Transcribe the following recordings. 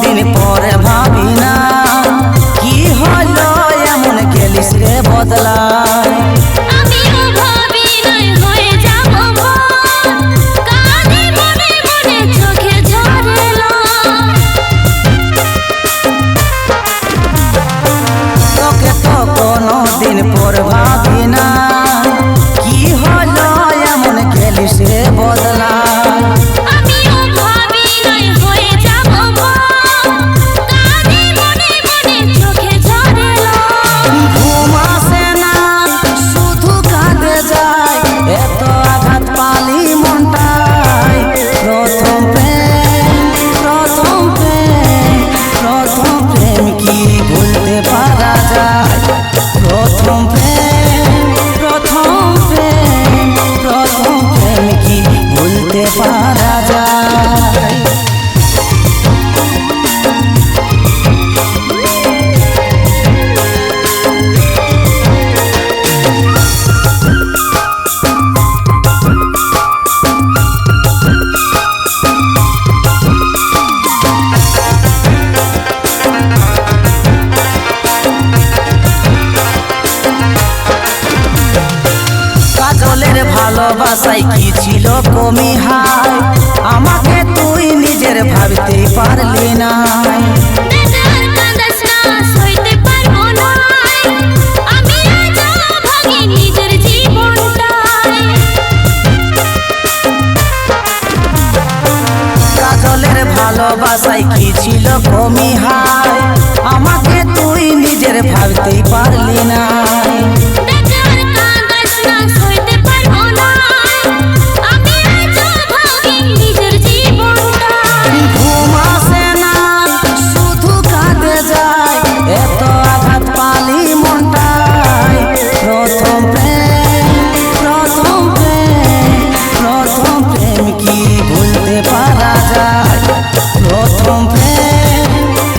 দিন পরে ভাবি না কি হলো এমন গেলিস রে বদলায়। আমিও ভাবি নাই হয়ে যাব কাঁদে মনে মনে চোখে ঝরেলো। তোকে তো কোনো দিন পর ভাবি না কি হলো এমন গেলিস রে বদলায়। আমিও ভাবি নাই হয়ে যাব কাঁদে মনে মনে চোখে ঝরেলো। ঘুম আসে না শুধু কাঁদে যায় এত আঘাত পালি মনটায়। প্রথম প্রেম প্রথম প্রেম প্রথম প্রেম কি ভুলতে পারা যায়। প্রথম প্রেম প্রথম প্রেম প্রথম প্রেম কি ভুলতে পারা যায়। কাজলের ভালোবাসায় কি ছিল কমি হায় আমাকে তুই নিজের ভাবতে পারলি না। বেজার কাঁদাস না সইতে পারবো না আমি আজ ভাগি নিজের জীবনটায়। কাজলের ভালোবাসায় কি ছিল কমি হায় আমাকে তুই নিজের ভাবতে পারলি না। বেজার কাঁদাস না সইতে পারবো না আমি আজ ভাগি নিজের জীবনটায়। ঘুম আসে না শুধু কাঁদে যায় এত আঘাত পালি মনটায়। প্রথম প্রেম প্রথম প্রেম প্রথম প্রেম কি ভুলতে পারা যায়। প্রথম প্রেম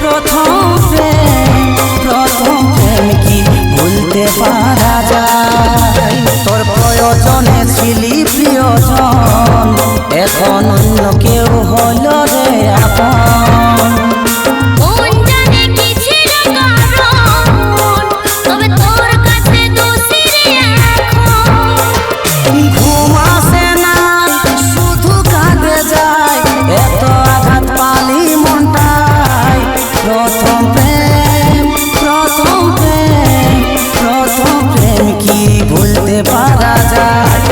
প্রথম প্রেম প্রথম প্রেম কি ভুলতে পারা যায়। তোর প্রয়োজনে ছিলি প্রিয়জন এখন অন্য কেউ হলো রে আপন। মন জানে কি ছিল কারণ তবে তোর কাছে দোষী রে এখন। ঘুম আসে না শুধু কাঁদে যায় এত আঘাত পালি মনটায়। প্রথম প্রেম প্রথম প্রেম প্রথম প্রেম কি ভুলতে পারা যায়।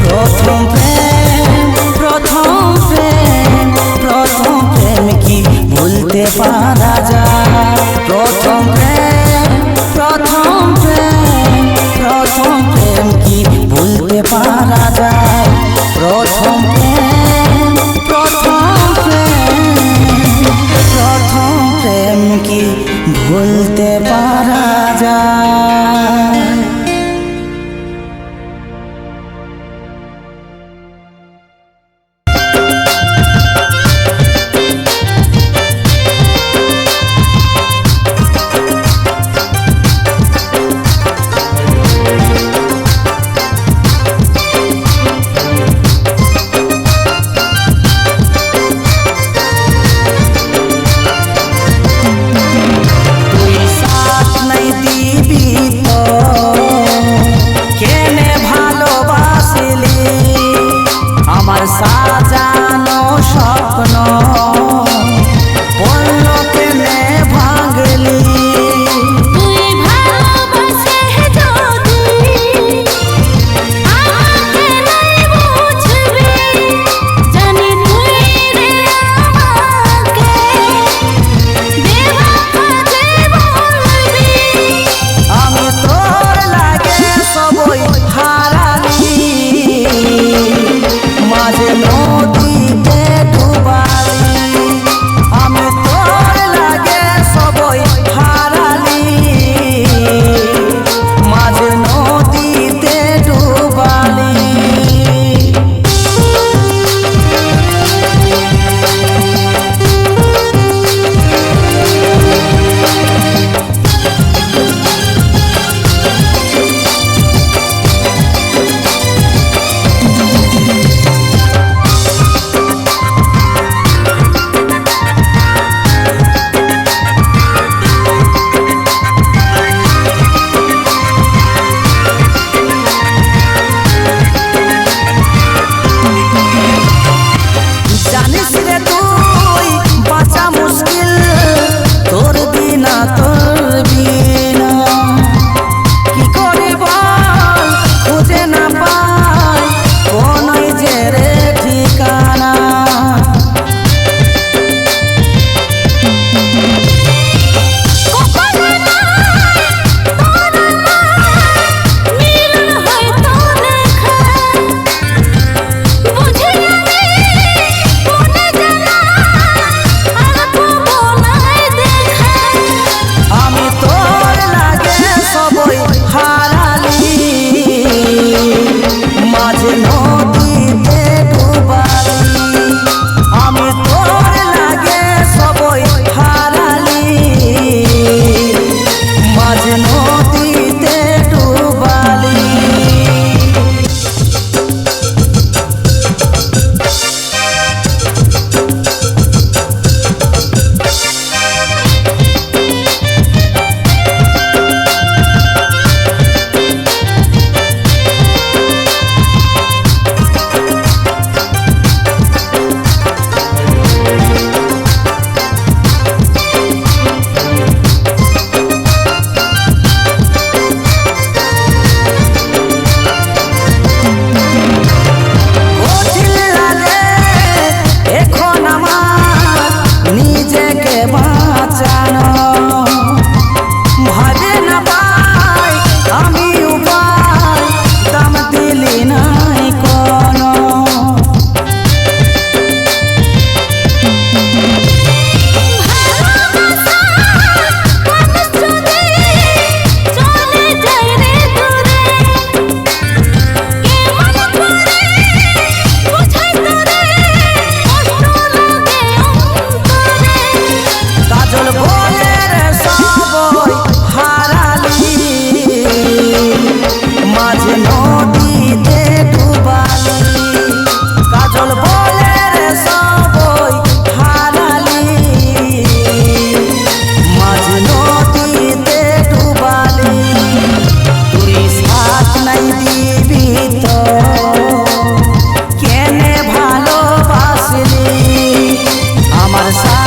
প্রথম প্রেম প্রথম প্রেম প্রথম প্রেম কি ভুলতে পারা যায়। প্রথম প্রেম প্রথম প্রেম প্রথম প্রেম কি ভুলতে পারা যায়। প্রথম প্রেম প্রথম প্রেম প্রথম প্রেম কি ভুলতে পারা যায়।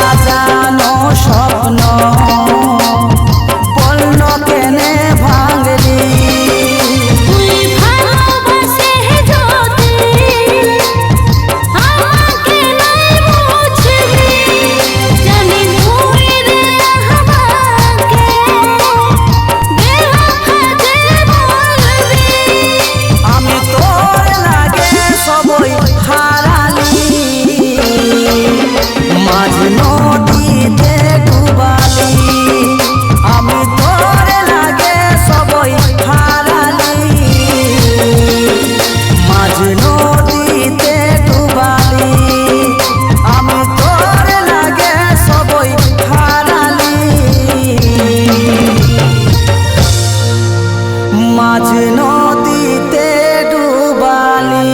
সাজানো স্বপ্ন বলল কেনে ভাঙলি তুই ভালোবাসে যদি আমাকে নাই বুঝবি জানি ধরে রে আমাকে বেওয়াফা যে বলবি আমি তোর লাগে সবই হারালি মাঝ নদীতে ডুবালি আমি তোর লাগে সবই হারালি মাঝ নদীতে ডুবালি আমি তোর লাগে সবই হারালি মাঝ নদীতে ডুবালি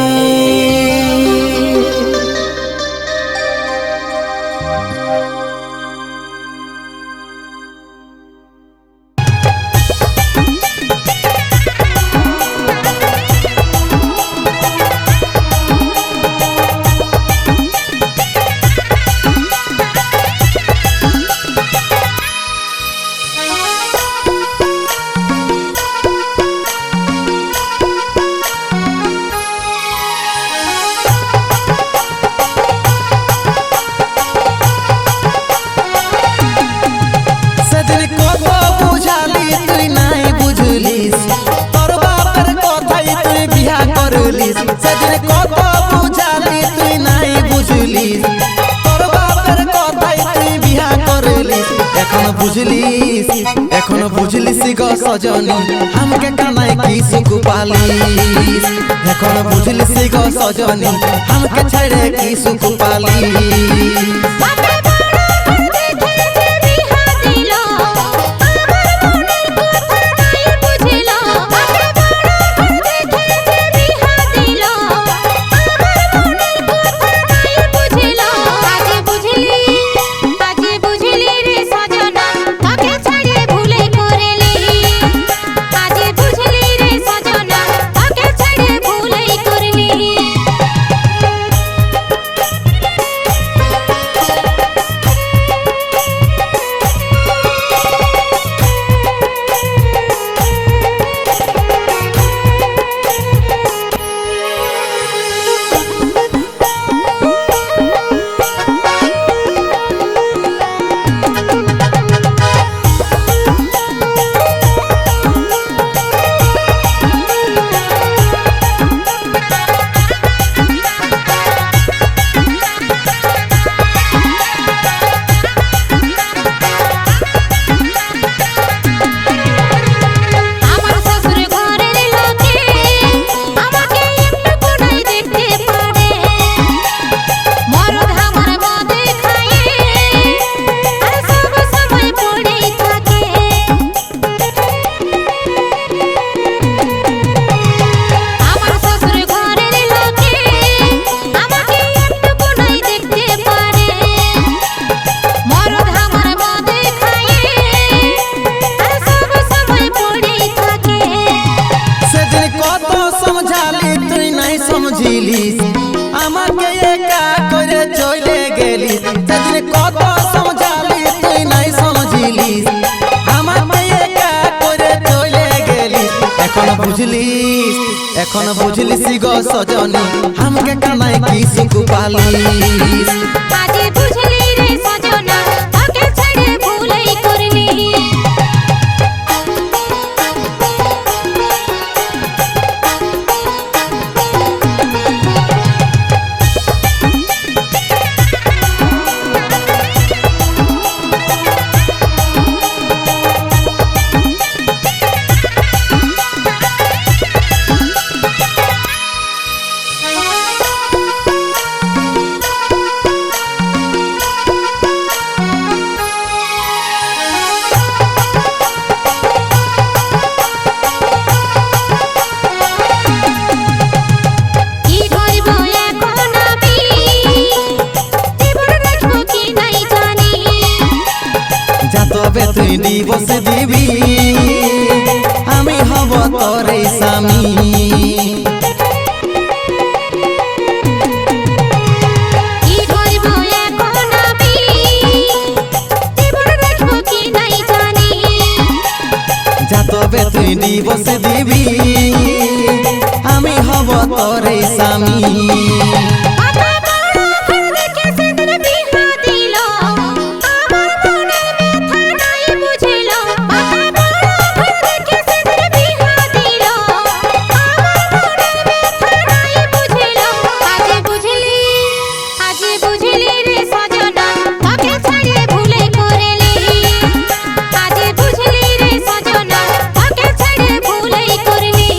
সেদিন কত বুঝালি তুই নাই বুঝলিস তোর বাপের কথাই তুই বিয়া করলিস সেদিন কত বুঝালি তুই নাই বুঝলিস তোর বাপের কথাই তুই বিয়া করলিস এখন বুঝলিস গো সজনী আমাকে কানাই কি সুখ পালিস এখন বুঝলিস গো সজনী আমাকে ছেড়ে কি সুখ পালিস বাপে বড় দেখে বিহা দিল আমার মনের কথা নাই বুঝিল বাপে বড় দেখে বিহা দিল আমার মনের কথা নাই বুঝিল আজ বুঝলি রে সজনা তোকে ছেড়ে ভুলে করলি আজ বুঝলি রে সজনা তোকে ছেড়ে ভুলে করলি আমার শ্বশুর ঘরের লোকে আমাকে একটু নাই দেখতে পারে মরদ আমার মদে খায় আর সব সময় পড়েই থাকে আমার শ্বশুর ঘরের লোকে আমাকে একটু নাই দেখতে পারে মরদ আমার মদে খায় আর সব সময় পড়েই থাকে সেদিন কত সমঝালি তুই নাই সমঝিলিস আমাকে একা করে চলে গেলিস সেদিন কত সমঝালি তুই নাই সমঝিলিস আমাকে একা করে চলে গেলিস এখন বুঝলিস গো সজনী আমাকে কানাই কি সুখ পালিস আজ বুঝলি রে সজনা তোকে ছেড়ে ভুলেই করলি তবে তুই দিবস দিবি আমি হব তোর স্বামী কি করব এখন আমি তুই দিবস দিবি আমি হব তোরে স্বামী মাথা বড় ঘর দেখে সেদিন বিহা দিল আমার মনের ব্যথা নাই বুঝিল মাথা বড় ঘর দেখে সেদিন বিহা দিল আমার মনের ব্যথা নাই বুঝিল আজ বুঝলি রে সজনা তোকে ছেড়ে ভুলে করলি আজ বুঝলি রে সজনা তোকে ছেড়ে ভুলে করলি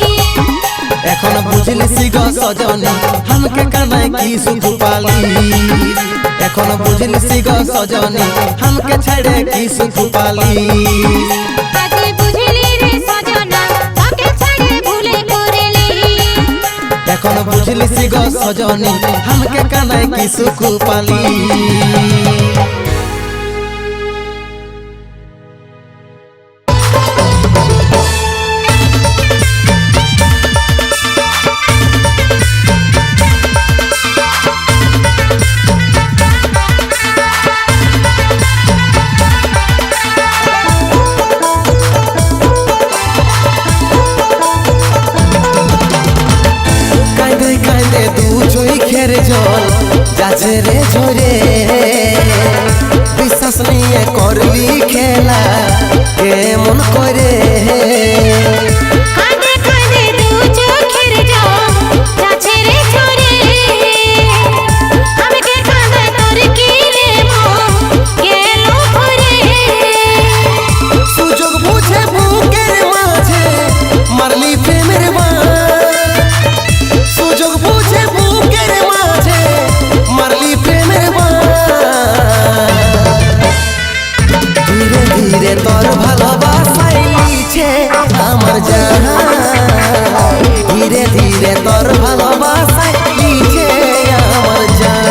এখন বুঝলি গো সজনী हमके কানায় কি সুখ পালি এখন বুঝলি গো সজনী हमके ছেড়ে কি সুখ পালি আজ বুঝলি রে সজনা তোকে ছেড়ে ভুলে করলি এখন বুঝলি গো সজনী हमके কানায় কি সুখ পালি কাঁদে কাঁদে দু চোখের জল যাচ্ছে রে ঝরে বিশ্বাস নিয়ে করলি খেলা কেমন করে কাঁদে কাঁদে দু চোখের জল যাচ্ছে রে ঝরে আমাকে কাঁদে তোর কি রে মন গেল ভরে সুযোগ বুঝে বুকের মাঝে মারলি প্রেমের বান সুযোগ বুঝে বুকের মাঝে মারলি প্রেমের বান ধীরে ধীরে তোর ভালোবাসায় লিছে আমার জান ধীরে ধীরে তোর ভালোবাসায় লিছে আমার জান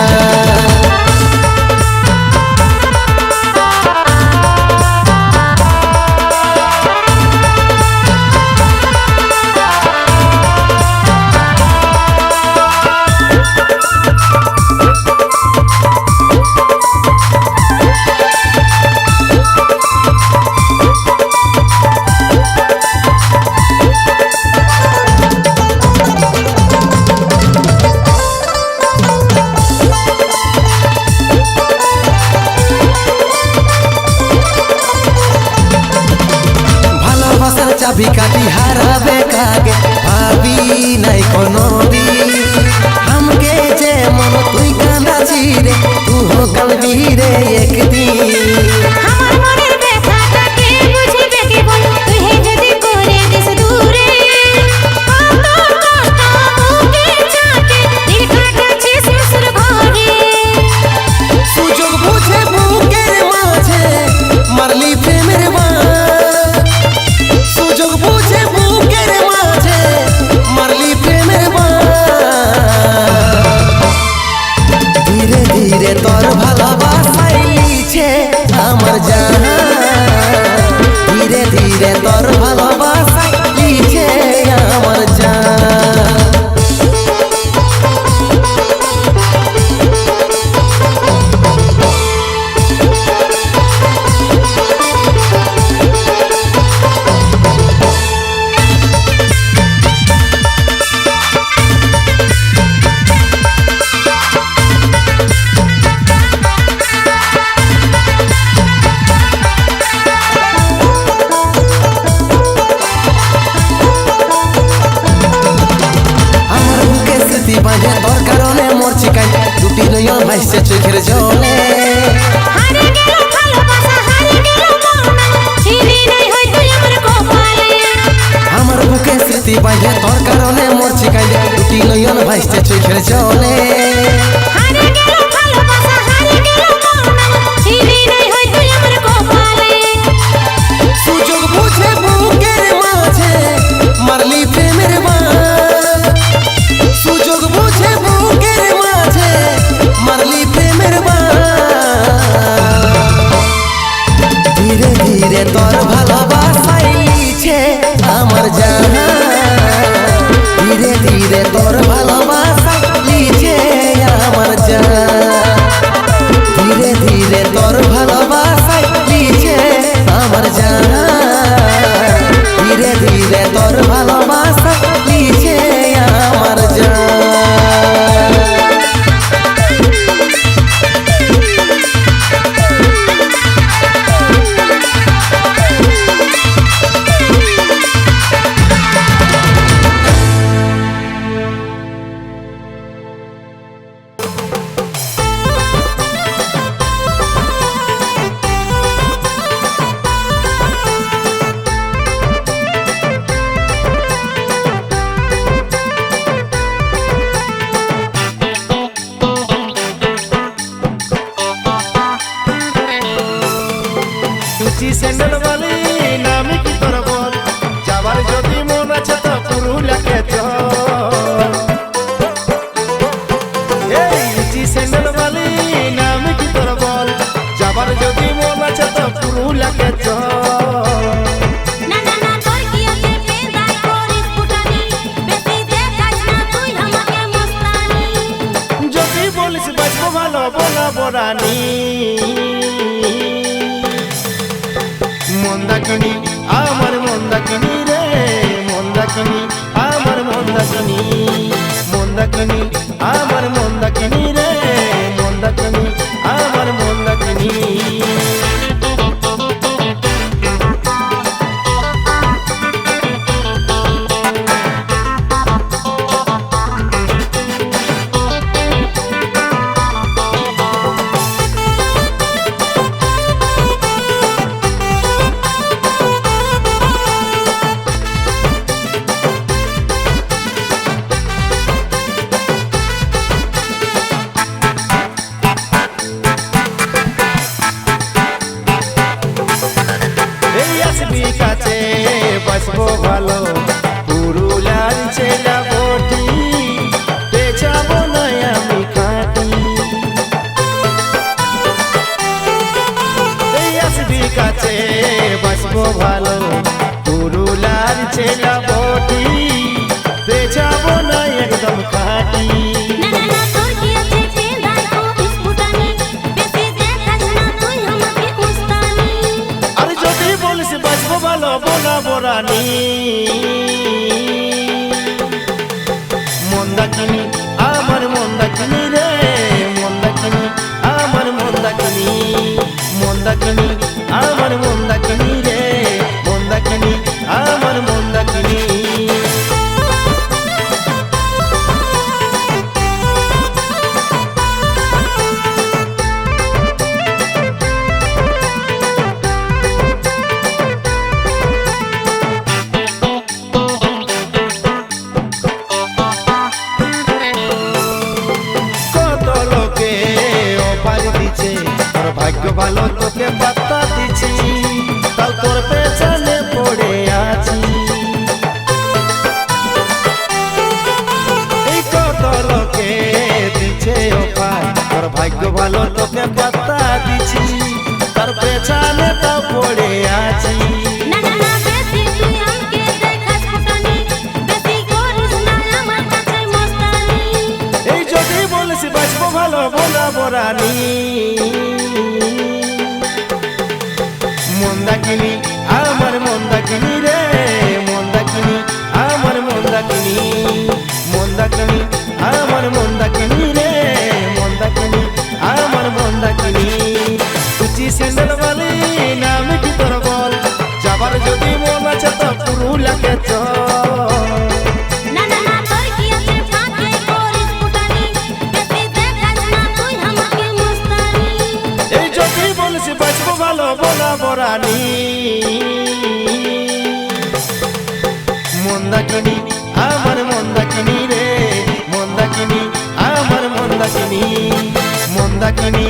ভালোবাসার চাবি কাটি হারাবে কাকে ভাবি নাই কোনো দিন हमके যে মন তুই কাঁদাছি রে তুই কাঁদবি রে একদিন আমার মনের ব্যথাটাকে বুঝিবে কি বল তুই হে যদি করে দিস দূরে কত কষ্ট মুখে চাটে দিল কাটাচ্ছে শ্বশুর ঘরে সুযোগ বুঝে বুকের মাঝে মারলি প্রেমের বান সুযোগ বুঝে বুকের মাঝে মারলি প্রেমের বান ধীরে ধীরে তোর ভালোবাসায় লিছে আমার জান ধীরে ধীরে তোর ভালোবাসায় লিছে আমার জান লুচি স্যান্ডেল বালি নামে কি তোর বল যাবার যদি মন আছে তো পুরুলিয়াকে চল এই লুচি স্যান্ডেল বালি নামে কি তোর বল যাবার যদি মন আছে তো পুরুলিয়াকে চল না না না তোর কি আছে পেদাই করিস ফুটানি বেশি দেখাস না তুই আমাকে মস্তানি যদি বলিস বাঁচবো ভালো বলাবো রানী মন্দাকিনী আমার মন্দাকিনী রে মন্দাকিনী আমার মন্দাকিনী মন্দাকিনী আমার মন্দাকিনী রে মন্দাকিনী আমার মন্দাকিনী এই আসবি কাছে বাসবো ভালো পুরুলার ছেলা বটি বেচাবো না আমি খাটি এই আসবি কাছে বাসবো ভালো পুরুলার ছেলা বটি বেচাবো না একদম খাটি না না না তোর কি আছে পেদাই করিস ফুটানি বেশি দেখাস না তুই আমাকে মস্তানি আর যদি বলিস বাঁচবো ভালো বলাবো রানী মন্দাকিনী আমার মন্দাকিনী রে মন্দাকিনী আমার মন্দাকিনী মন্দাকিনী আমার মন্দাকিনী রে মন্দাকিনী আমার মন্দাকিনী কত লোকে অফার দিছে তোর ভাগ্য ভালো তোকে পাত্তা দিছি তাও তোর পেছনে পড়ে আছি এই কত লোকে দিছে অফার তোর ভাগ্য ভালো তোকে পাত্তা দিছি তার পেছনে তো পড়ে আছি না না না বেশি তুই আমাকে দেখাস ফুটানি বেশি করিস না আমার কাছে মস্তানি এই যদি বলিস বাঁচবো ভালো বলাবো রানী মন্দাকিনী আমার মন্দাকিনী রে মন্দাকিনী আমার মন্দাকিনী মন্দাকিনী আমার মন্দাকিনী রে মন্দাকিনী আমার মন্দাকিনী লুচি স্যান্ডেল বালি নামে কি তোর বল যাবার যদি মন আছে তো পুরুলিয়াকে চল না না না তোর কি আছে ফাঁকে করিস ফুটানি বেশি দেখাস না তুই আমাকে মস্তানি এই যদি বলিস বাঁচবো ভালো বলাবো রানী মন্দাকিনী আমার মন্দাকিনী রে মন্দাকিনী আমার মন্দাকিনী মন্দাকিনী